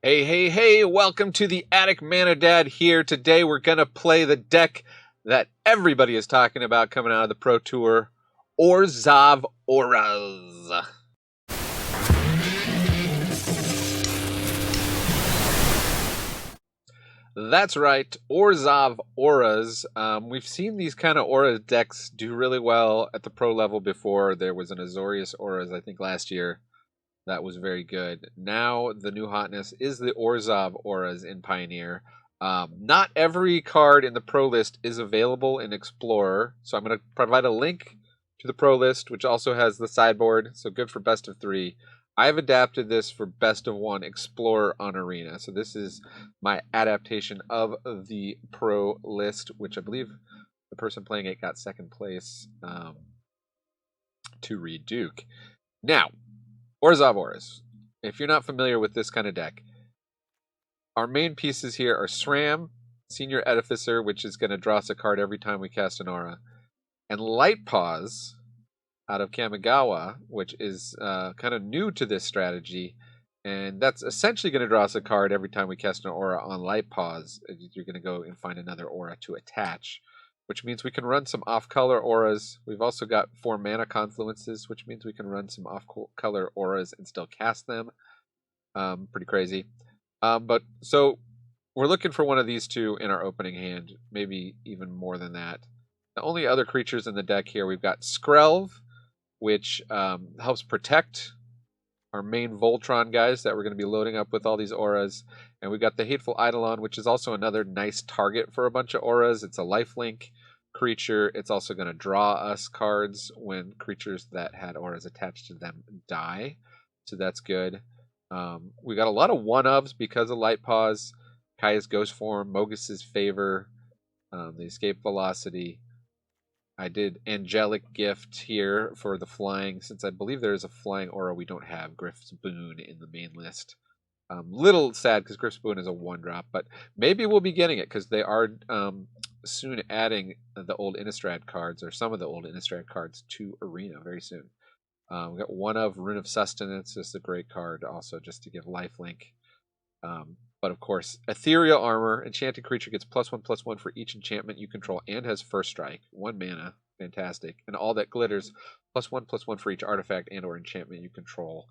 Hey, hey, hey, welcome to the Attic Mana Dad here. Today we're going to play the deck that everybody is talking about coming out of the Pro Tour, Orzhov Auras. That's right, Orzhov Auras. We've seen these kind of Aura decks do really well at the pro level before. There was an Azorius Auras, I think, last year. That was very good. Now the new hotness is the Orzhov Auras in Pioneer. Not every card in the Pro list is available in Explorer, so I'm going to provide a link to the Pro list, which also has the sideboard, so good for best of 3. I've adapted this for best of 1 Explorer on Arena, so this is my adaptation of the Pro list, which I believe the person playing it got second place to Reed Duke. Now, Orzhov Auras. If you're not familiar with this kind of deck, our main pieces here are SRAM, Senior Edificer, which is going to draw us a card every time we cast an aura, and Light Pause out of Kamigawa, which is kind of new to this strategy, and that's essentially going to draw us a card every time we cast an aura on Light Pause. You're going to go and find another aura to attach, which means we can run some off-color auras. We've also got 4 mana confluences, which means we can run some off-color auras and still cast them. Pretty crazy. So we're looking for one of these two in our opening hand, maybe even more than that. The only other creatures in the deck here, we've got Skrelv, which helps protect our main Voltron guys that we're going to be loading up with all these auras. And we got the Hateful Eidolon, which is also another nice target for a bunch of auras. It's a lifelink creature. It's also going to draw us cards when creatures that had auras attached to them die. So that's good. We got a lot of one-ofs because of Light Pause, Kaya's Ghost Form, Mogus's Favor, the Escape Velocity. I did Angelic Gift here for the flying, since I believe there is a flying aura we don't have, Griff's Boon, in the main list. Little sad because Griff's Boon is a 1-drop, but maybe we'll be getting it because they are soon adding the old Innistrad cards, or some of the old Innistrad cards, to Arena very soon. We got one of Rune of Sustenance. This is a great card also just to give lifelink. But of course, Ethereal Armor. Enchanted creature gets +1/+1 for each enchantment you control and has first strike. 1 mana. Fantastic. And all that glitters, +1/+1 for each artifact and or enchantment you control.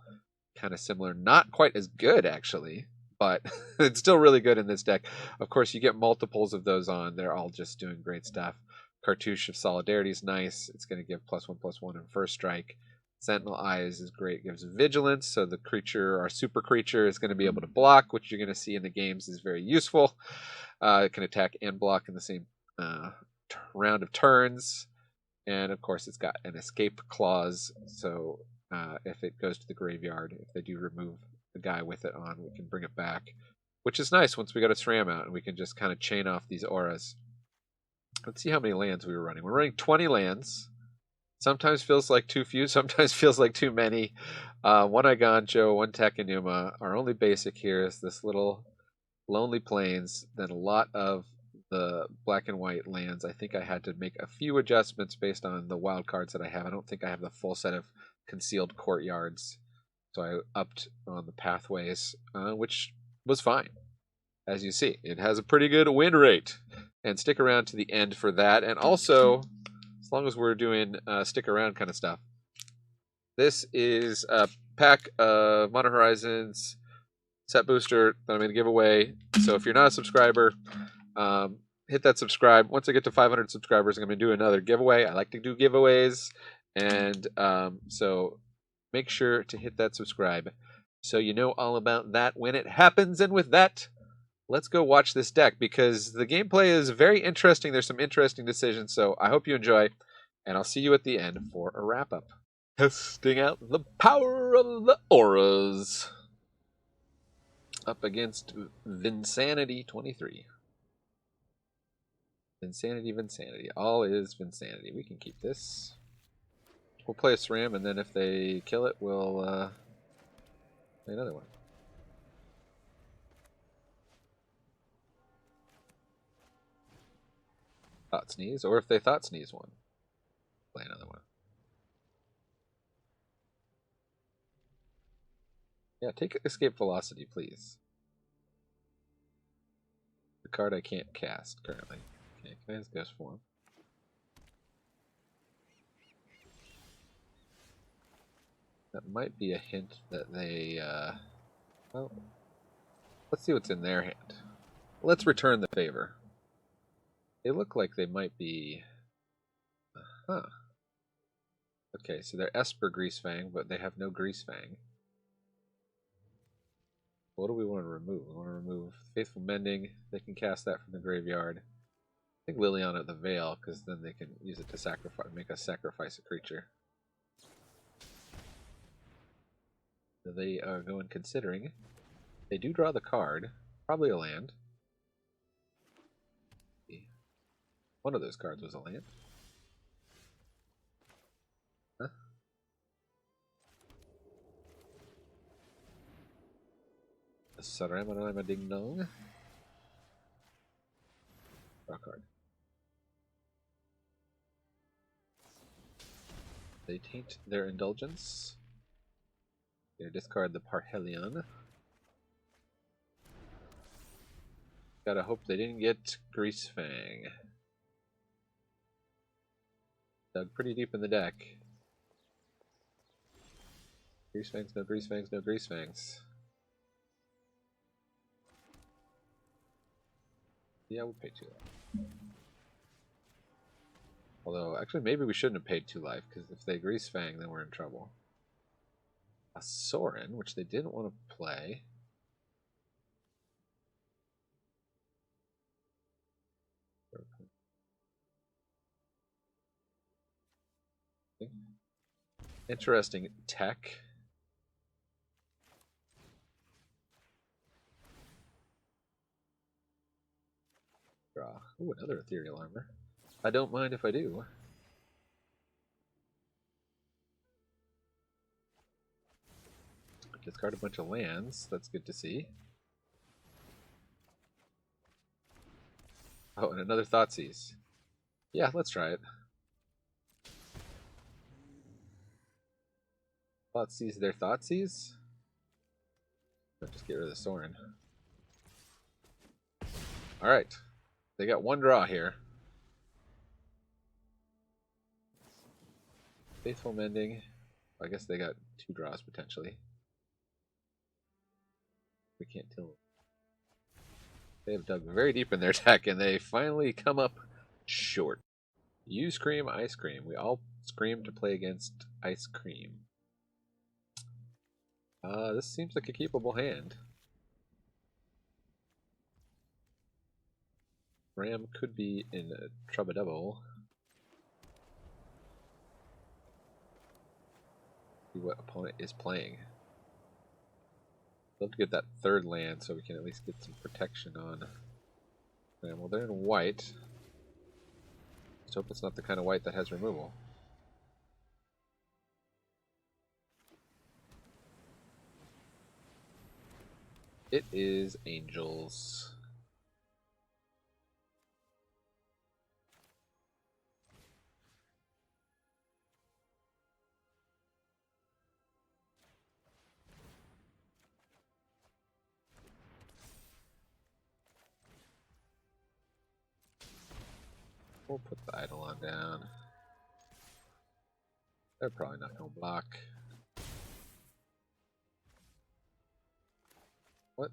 Kind of similar. Not quite as good, actually, but it's still really good in this deck. Of course, you get multiples of those on. They're all just doing great stuff. Cartouche of Solidarity is nice. It's going to give +1/+1 in first strike. Sentinel Eyes is great, gives vigilance, so the creature, our super creature, is going to be able to block, which you're going to see in the games is very useful. It can attack and block in the same round of turns, and of course it's got an escape clause, so if it goes to the graveyard, if they do remove the guy with it on, we can bring it back, which is nice once we got a SRAM out, and we can just kind of chain off these auras. Let's see how many lands we were running. We're running 20 lands. Sometimes feels like too few, sometimes feels like too many. 1 Igancho, 1 Tekanuma. Our only basic here is this little Lonely Plains. Then a lot of the black and white lands. I think I had to make a few adjustments based on the wild cards that I have. I don't think I have the full set of Concealed Courtyards. So I upped on the pathways, which was fine. As you see, it has a pretty good win rate. And stick around to the end for that. And also, as long as we're doing stick around kind of stuff, this is a pack of Modern Horizons set booster that I'm going to give away. So if you're not a subscriber, hit that subscribe. Once I get to 500 subscribers, I'm going to do another giveaway. I like to do giveaways, and so make sure to hit that subscribe so you know all about that when it happens. And with that, let's go watch this deck because the gameplay is very interesting. There's some interesting decisions, so I hope you enjoy, and I'll see you at the end for a wrap-up. Testing out the power of the auras. Up against Vinsanity 23. Vinsanity. All is Vinsanity. We can keep this. We'll play a SRAM, and then if they kill it, we'll play another one. Thought Sneeze, or if they thought Sneeze one, play another one. Yeah, take Escape Velocity, please. card I can't cast currently. Okay, can I use Ghost Form? That might be a hint that they, well, let's see what's in their hand. Let's return the favor. They look like they might be, huh. Okay, so they're Esper Greasefang, but they have no Greasefang. What do we want to remove? We want to remove Faithful Mending. They can cast that from the graveyard. I think Liliana the Veil, because then they can use it to sacrifice, make us sacrifice a creature. So they are going considering. They do draw the card, probably a land. One of those cards was a land. Huh? Saramanama Ding Dong. Draw card. They taint their Indulgence. They discard the Parhelion. Gotta hope they didn't get Greasefang. Dug pretty deep in the deck. Greasefangs, no Greasefangs, no Greasefangs. Yeah, we'll pay 2 life. Although, actually, maybe we shouldn't have paid 2 life, because if they Greasefang, then we're in trouble. A Sorin, which they didn't want to play. Interesting tech. Draw. Ooh, another Ethereal Armor. I don't mind if I do. Discard a bunch of lands. That's good to see. Oh, and another Thoughtseize. Yeah, let's try it. Thoughtseize their Thoughtseize? I'll just get rid of the Sorin. Alright. They got 1 draw here. Faithful Mending. I guess they got 2 draws potentially. We can't tell. They have dug very deep in their deck and they finally come up short. You scream, I scream. We all scream to play against Ice Cream. This seems like a keepable hand. Ram could be in trouble double. See what opponent is playing. Love to get that 3rd land so we can at least get some protection on Ram. Well, they're in white. Let's hope it's not the kind of white that has removal. It is Angels. We'll put the Eidolon down. They're probably not going to block. What?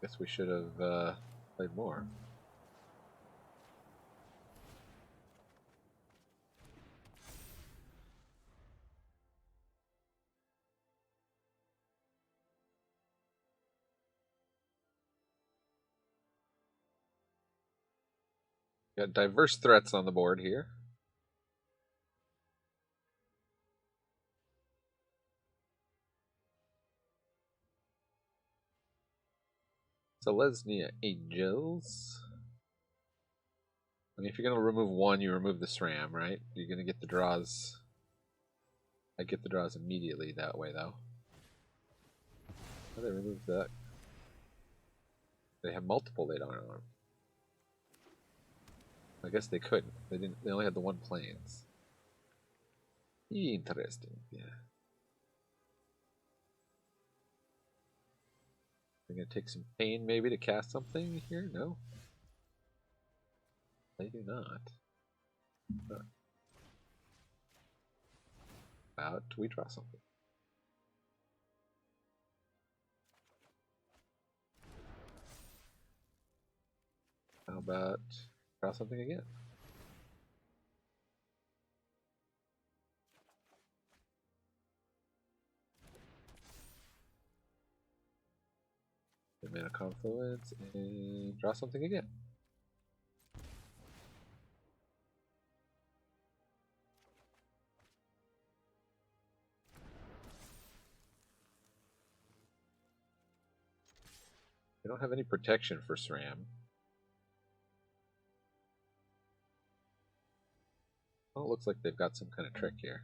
Guess we should have played more. Got diverse threats on the board here. Selesnya Angels. I mean, if you're going to remove 1, you remove the SRAM, right? You're going to get the draws. I get the draws immediately that way, though. How do they remove that? They have multiple laid on arm. I guess they couldn't. They didn't. They only had the 1 planes. Interesting. Yeah. They're going to take some pain maybe to cast something here? No? They do not. Huh. About we draw something. How about draw something again? The Mana Confluence and draw something again. They don't have any protection for SRAM. Well, it looks like they've got some kind of trick here.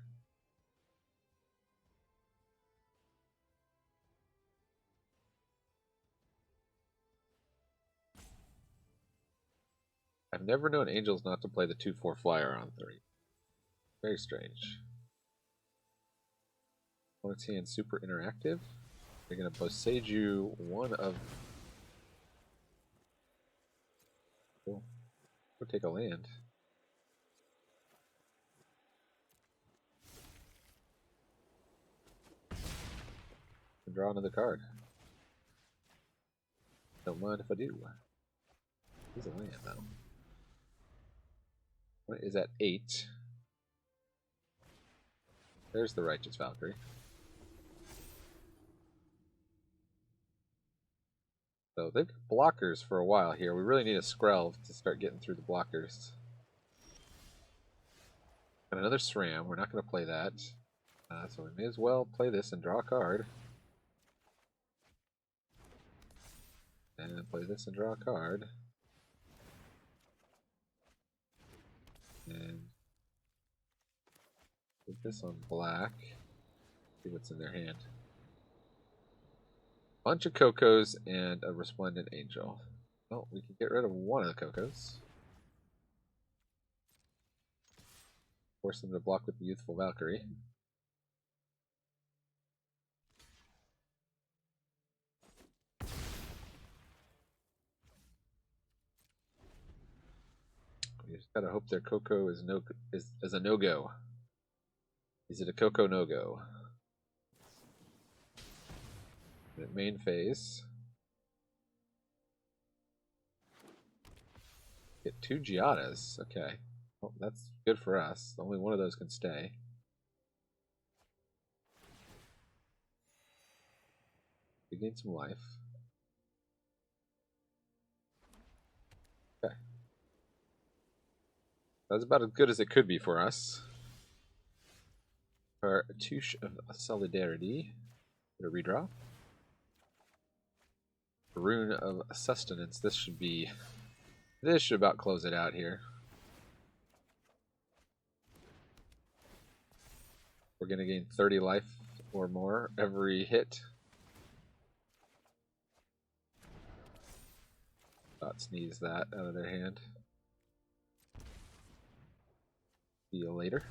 I've never known Angels not to play the 2/4 flyer on 3. Very strange. Opponent's hand super interactive. They're going to Boseiju you one of... Oh, go take a land. And draw another card. Don't mind if I do. He's a land though. What is at 8? There's the Righteous Valkyrie. So they've got blockers for a while here. We really need a Skrelv to start getting through the blockers. Got another SRAM. We're not going to play that. So we may as well play this and draw a card. And play this and draw a card. And put this on black. See what's in their hand. Bunch of Cocos and a Resplendent Angel. Well, we can get rid of one of the Cocos. Force them to block with the Youthful Valkyrie. We just gotta hope their Coco is a no-go. Is it a Coco no-go? Main phase. Get 2 Giadas. Okay. Well, that's good for us. Only one of those can stay. We gain some life. Okay. That's about as good as it could be for us. Our Touche of Solidarity. Get a redraw. Rune of Sustenance. This should about close it out here. We're going to gain 30 life or more every hit. About sneeze that out of their hand. See you later.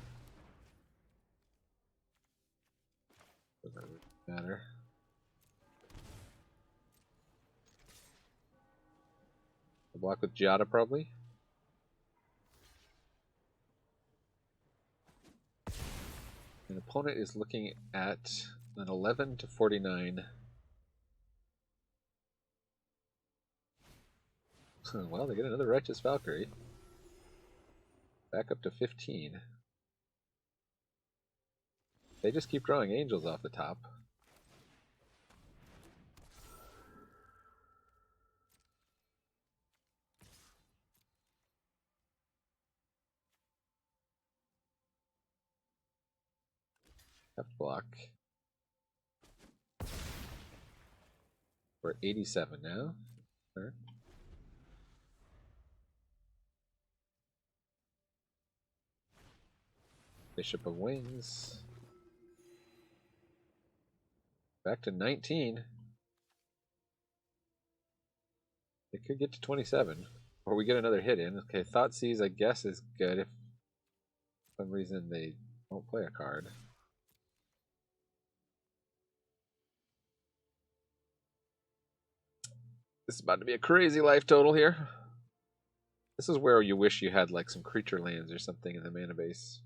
Doesn't really matter. A block with Giada probably. An opponent is looking at an 11 to 49. Well, they get another Righteous Valkyrie. Back up to 15. They just keep drawing angels off the top. Have to block. We're at 87 now. Sure. Bishop of Wings. Back to 19. It could get to 27. Or we get another hit in. Okay, Thoughtseize I guess is good if for some reason they won't play a card. This is about to be a crazy life total here. This is where you wish you had like some creature lands or something in the mana base.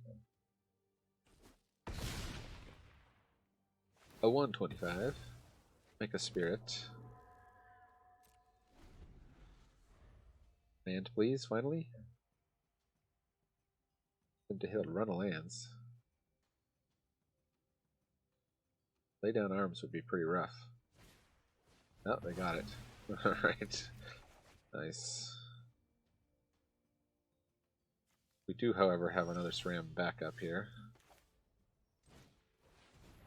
A 125. Make a spirit. Land, please, finally. Good to hit a run of lands. Lay down arms would be pretty rough. Oh, they got it. Alright. Nice. We do, however, have another SRAM backup here.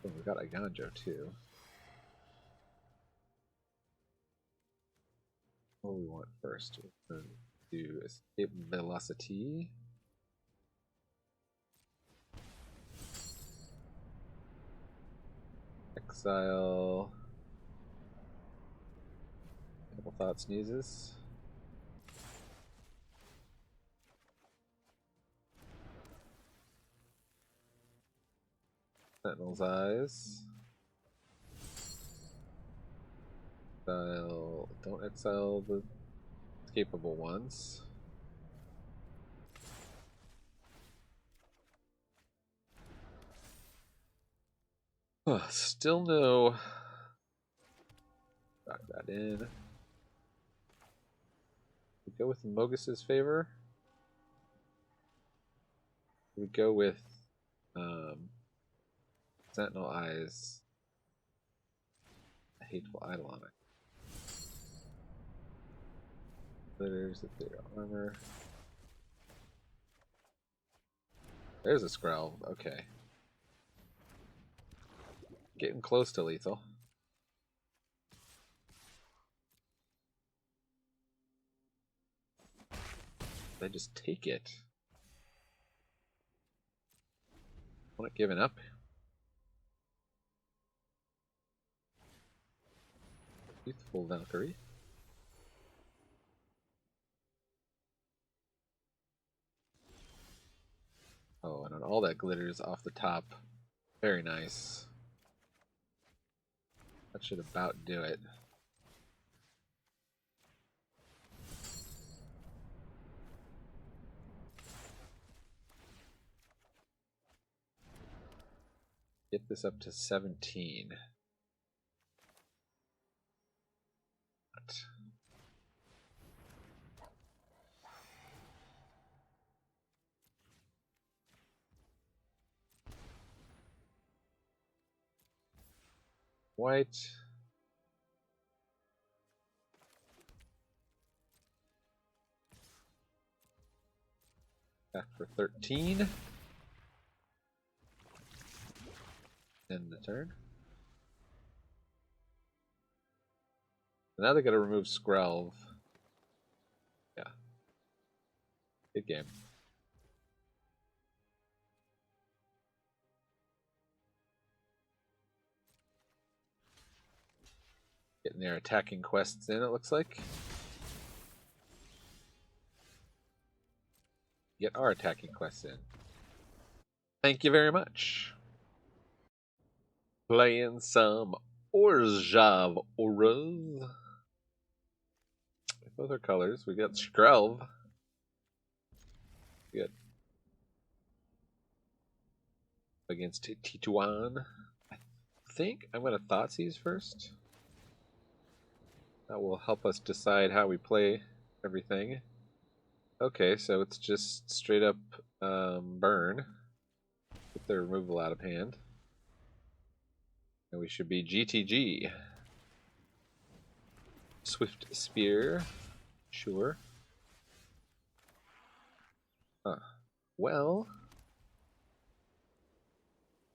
Oh, we got a Ganjo too. What do we want first? We're going to do Escape Velocity. Exile. Couple Thought Sneezes. Sentinel's Eyes. Exile. Don't exile the escapable ones. Still no. Knock that in. We go with Mogus's favor. We go with Sentinel Eyes. A Hateful Eidolon. Glitters if they're armor. There's a Skrelv. Okay. Getting close to lethal. They just take it. I'm not giving up. Youthful Valkyrie. Oh, and all that glitters off the top. Very nice. That should about do it. Get this up to 17. What? White. Back for 13. End the turn. Now they gotta remove Skrelv. Yeah. Good game. Getting their attacking quests in, it looks like. Get our attacking quests in. Thank you very much. Playing some Orzhov Auras. Both are colors. We got Skrelv. Good. Against Tituan. I think I'm going to Thoughtseize first. That will help us decide how we play everything. Okay, so it's just straight up burn. Get the removal out of hand. And we should be GTG. Swift Spear. Sure. Well.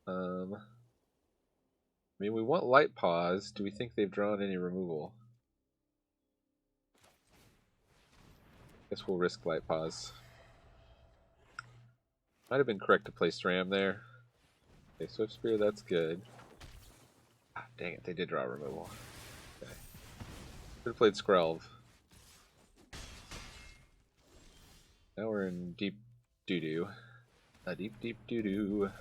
I mean, we want Light Paws. Do we think they've drawn any removal? Guess we'll risk Light Paws. Might have been correct to play SRAM there. Okay, Swift Spear, that's good. Ah, dang it, they did draw removal. Okay. Should have played Skrelv. Now we're in deep doo-doo. A deep, deep doo-doo.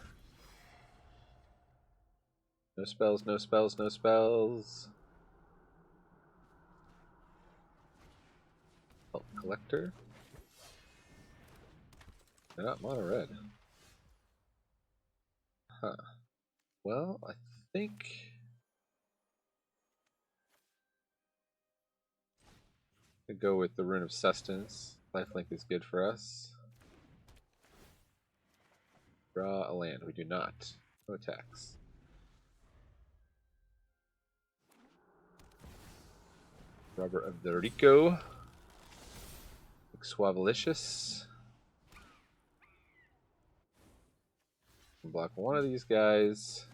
No spells, no spells, no spells. Collector. They're not mono red. Huh. Well, I think I go with the Rune of Sustenance. Lifelink is good for us. Draw a land. We do not. No attacks. Rubber of the Rico. Suavelicious. Block one of these guys.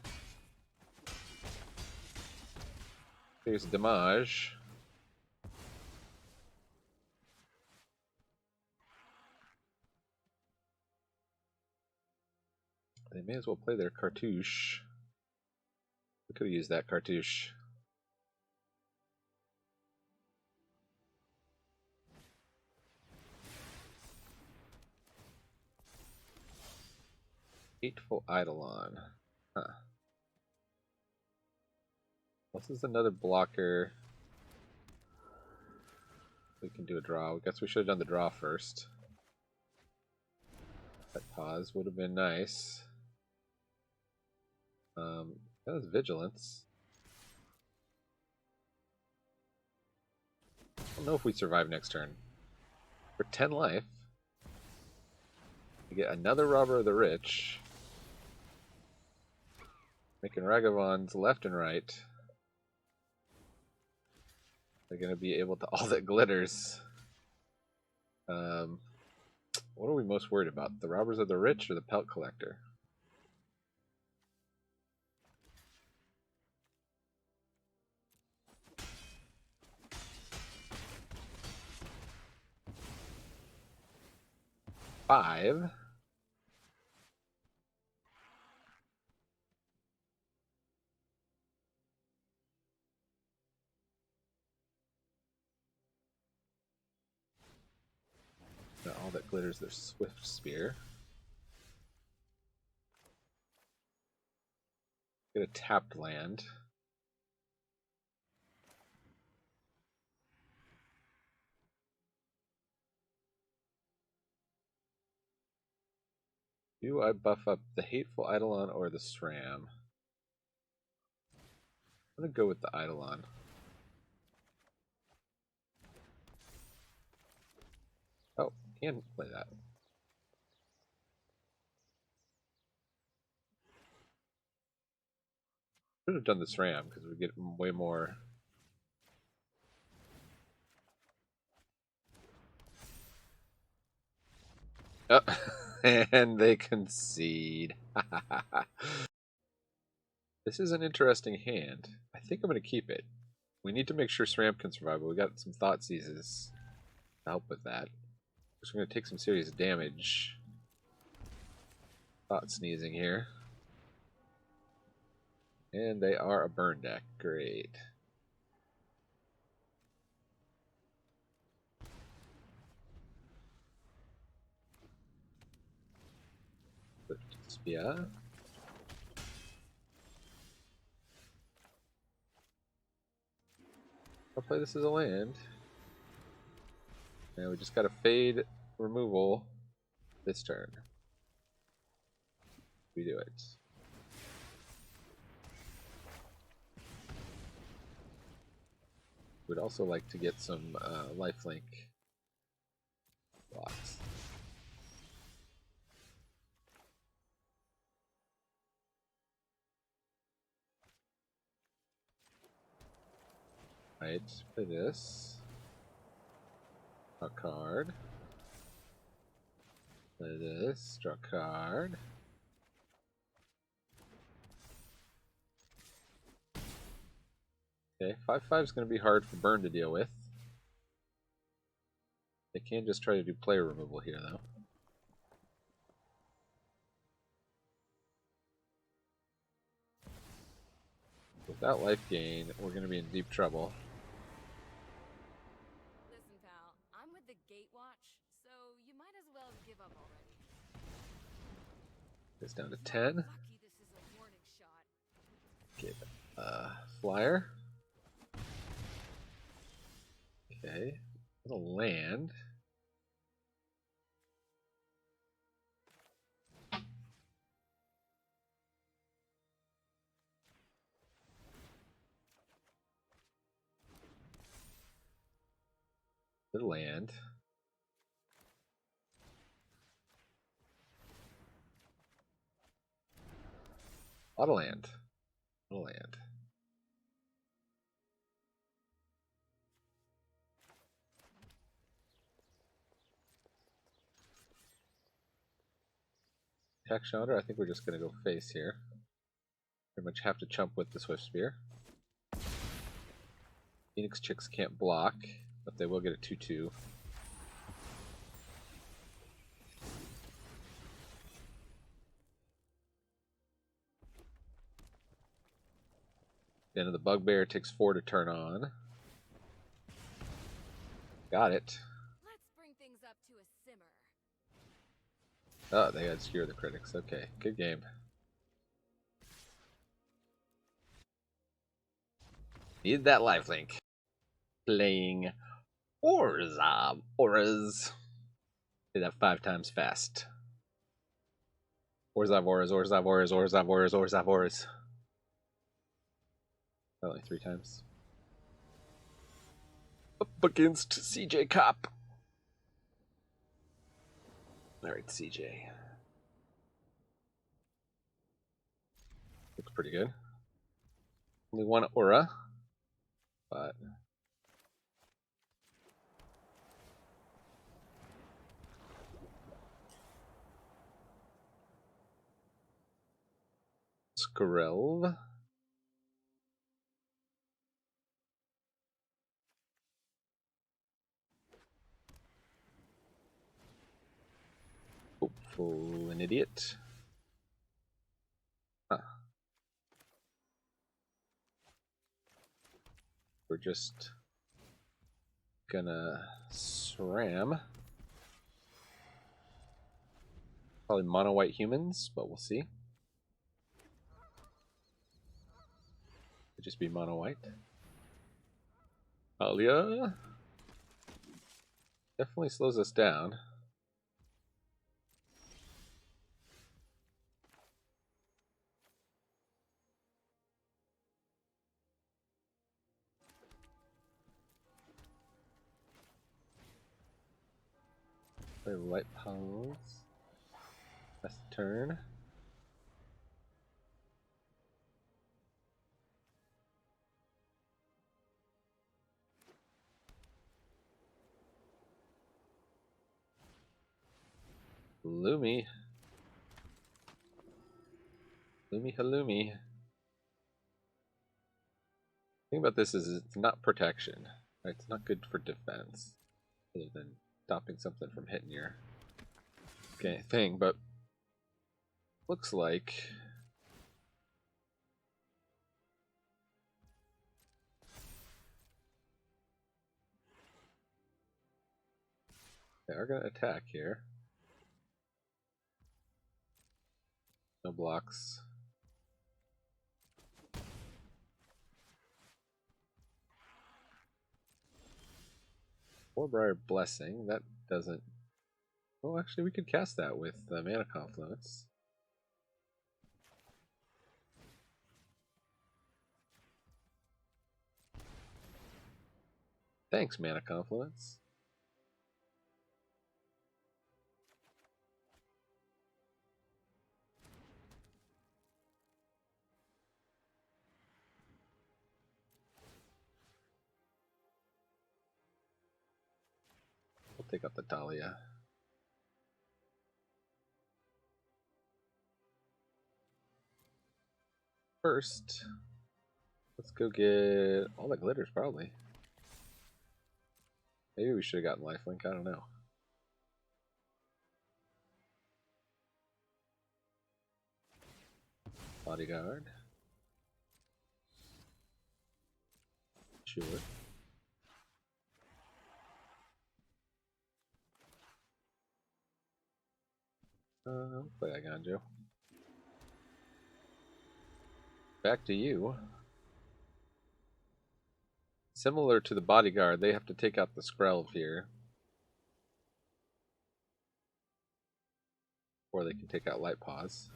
Here's damage. They may as well play their cartouche. We could have used that cartouche. Hateful Eidolon. Huh. This is another blocker. We can do a draw. I guess we should have done the draw first. That pause would have been nice. That was Vigilance. I don't know if we survive next turn. For 10 life, we get another Robber of the Rich. Making Ragavons left and right. They're going to be able to all that glitters. What are we most worried about? The Robbers of the Rich or the Pelt Collector? Five. All that glitters their Swift Spear. Get a tapped land. Do I buff up the Hateful Eidolon or the SRAM? I'm going to go with the Eidolon. Oh, can play that. Should have done the SRAM because we get way more. Oh, and they concede. This is an interesting hand. I think I'm going to keep it. We need to make sure SRAM can survive, but we got some Thought Seizes to help with that. So we're going to take some serious damage. Thought Sneezing here. And they are a burn deck. Great. Spear. I'll play this as a land. And we just got a fade removal this turn. We do it. We'd also like to get some lifelink blocks. Right, play this. Draw a card. Play this, draw a card. Okay, 5/5 is going to be hard for Burn to deal with. They can just try to do player removal here, though. Without life gain, we're going to be in deep trouble. Listen, pal, I'm with the Gatewatch, so you might as well give up already. It's down to 10. Lucky this is a warning shot. Get flyer. Okay, it'll land. The land. Auto land. Auto land. Attack Chandra, I think we're just going to go face here. Pretty much have to chump with the Swift Spear. Phoenix Chicks can't block, but they will get a 2-2. Then the Bugbear takes 4 to turn on. Got it. Let's bring things up to a simmer. Oh, they got Skewer the Critics. Okay, good game. Need that lifelink. Playing Orzhov Auras. Say that 5 times fast. Orzhov Auras, Orzhov Auras, Orzhov Auras, Orzhov Auras. Only 3 times. Up against CJ Cop. Alright, CJ. Looks pretty good. Only 1 aura, but Gruul. Hopeful an idiot. Huh. We're just gonna SRAM. Probably mono white humans, but we'll see. Could just be mono white. Alia definitely slows us down. Play light pose. That's the turn. Lumi. Lumi halloumi. The thing about this is it's not protection. Right? It's not good for defense. Other than stopping something from hitting your thing, but looks like they are going to attack here. No blocks. Warbriar Blessing, that doesn't... Oh, actually we could cast that with Mana Confluence. Thanks, Mana Confluence. We'll take out the Dahlia. First, let's go get all the glitters, probably. Maybe we should have gotten lifelink, I don't know. Bodyguard. Sure. Play Aganjo. Back to you. Similar to the bodyguard, they have to take out the Skrelv here. Or they can take out Light Paws.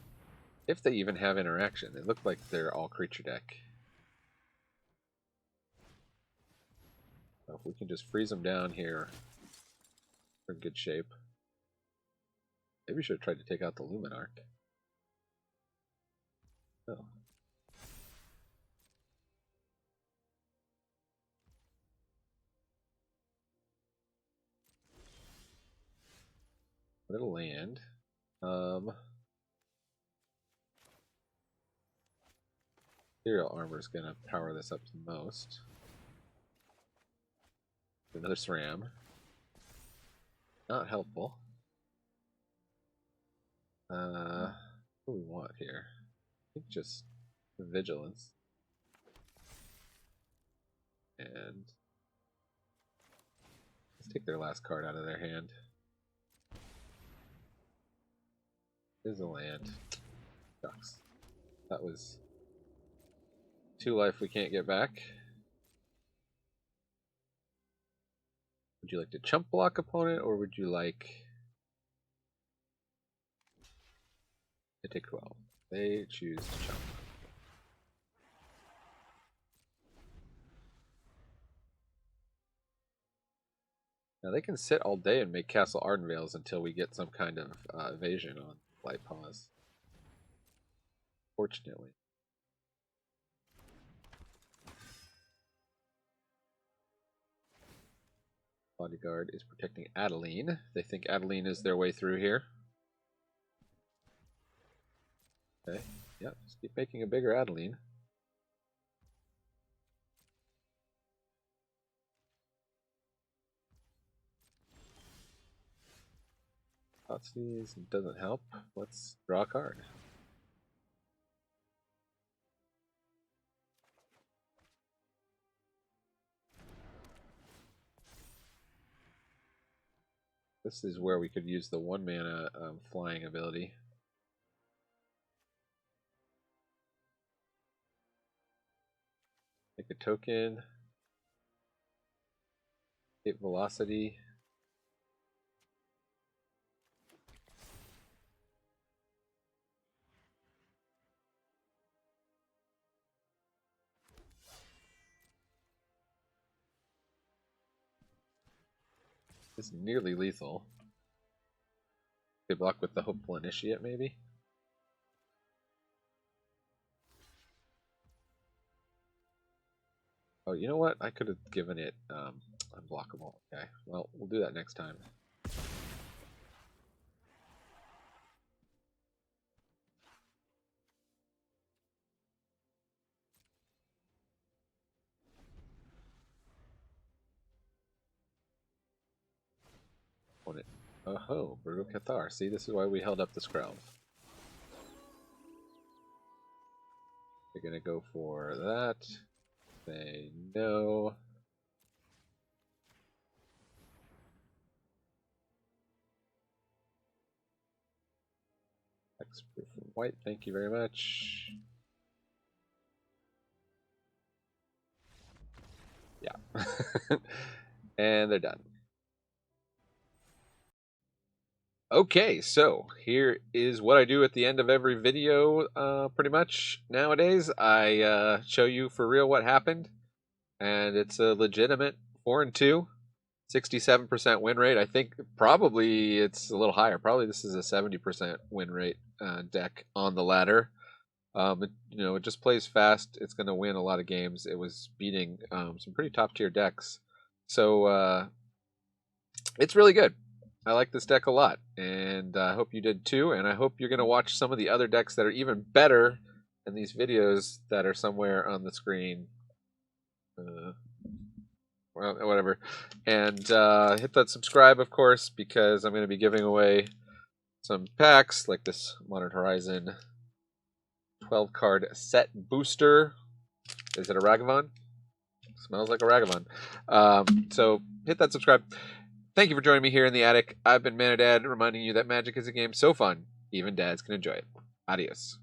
If they even have interaction. They look like they're all creature deck. So if we can just freeze them down here, we're in good shape. Maybe we should have tried to take out the Luminarch. Oh. Little land. Ethereal Armor is going to power this up the most. Another SRAM. Not helpful. What do we want here? I think just Vigilance. And let's take their last card out of their hand. There's a land. Shucks. That was 2 life we can't get back. Would you like to chump block opponent, or would you like to take 12? They choose to chump. Now they can sit all day and make Castle Ardenvales until we get some kind of evasion on Light Pause. Fortunately. Bodyguard is protecting Adeline. They think Adeline is their way through here. Okay, yep, just keep making a bigger Adeline. Thoughtseize doesn't help. Let's draw a card. This is where we could use the 1 mana flying ability. Take a token. Hit velocity. This is nearly lethal. They block with the Hopeful Initiate, maybe? Oh, you know what? I could have given it unblockable. Okay, well, we'll do that next time. Oh, Brutal Cathar. See, this is why we held up the Skrelv. They're gonna go for that. Say no. Hexproof from white, thank you very much. Yeah. And they're done. Okay, so here is what I do at the end of every video, pretty much nowadays. I show you for real what happened, and it's a legitimate 4-2, 67% win rate. I think probably it's a little higher. Probably this is a 70% win rate deck on the ladder. It just plays fast. It's going to win a lot of games. It was beating some pretty top tier decks, so it's really good. I like this deck a lot, and I hope you did too, and I hope you're going to watch some of the other decks that are even better in these videos that are somewhere on the screen. Well, whatever. And hit that subscribe, of course, because I'm going to be giving away some packs, like this Modern Horizon 12-card set booster. Is it a Ragavan? Smells like a Ragavan. So hit that subscribe. Thank you for joining me here in the attic. I've been Manadad, reminding you that Magic is a game so fun, even dads can enjoy it. Adios.